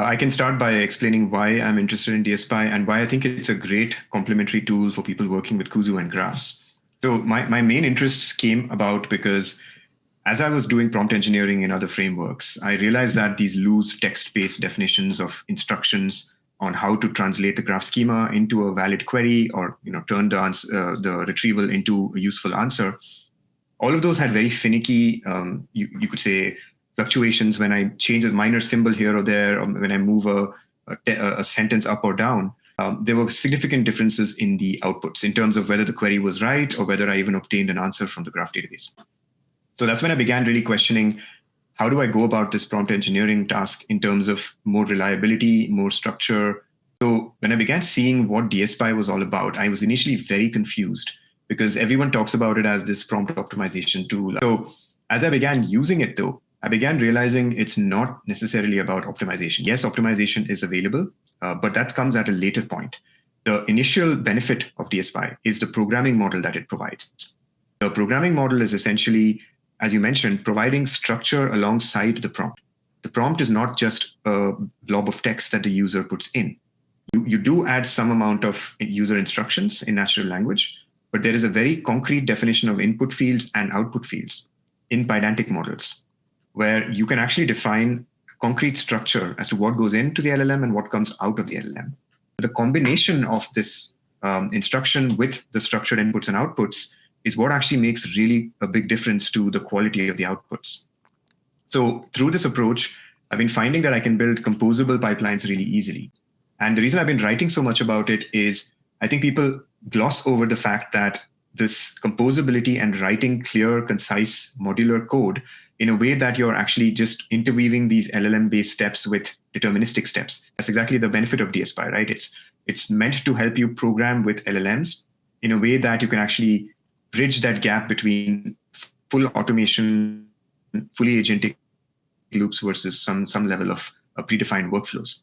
I can start by explaining why I'm interested in DSPy and why I think it's a great complementary tool for people working with Kuzu and graphs. So my main interests came about because as I was doing prompt engineering in other frameworks, I realized that these loose text-based definitions of instructions on how to translate the graph schema into a valid query or turn the retrieval into a useful answer, all of those had very finicky, you could say, fluctuations when I change a minor symbol here or there, or when I move a sentence up or down. There were significant differences in the outputs in terms of whether the query was right or whether I even obtained an answer from the graph database. So that's when I began really questioning, how do I go about this prompt engineering task in terms of more reliability, more structure? So when I began seeing what DSPy was all about, I was initially very confused because everyone talks about it as this prompt optimization tool. So as I began using it though, I began realizing it's not necessarily about optimization. Yes, optimization is available, but that comes at a later point. The initial benefit of DSPy is the programming model that it provides. The programming model is essentially, as you mentioned, providing structure alongside the prompt. The prompt is not just a blob of text that the user puts in. You do add some amount of user instructions in natural language, but there is a very concrete definition of input fields and output fields in Pydantic models, where you can actually define concrete structure as to what goes into the LLM and what comes out of the LLM. The combination of this instruction with the structured inputs and outputs is what actually makes really a big difference to the quality of the outputs. So through this approach, I've been finding that I can build composable pipelines really easily. And the reason I've been writing so much about it is I think people gloss over the fact that this composability and writing clear, concise, modular code in a way that you're actually just interweaving these LLM-based steps with deterministic steps. That's exactly the benefit of DSPy, right? It's meant to help you program with LLMs in a way that you can actually bridge that gap between full automation, fully agentic loops versus some level of predefined workflows.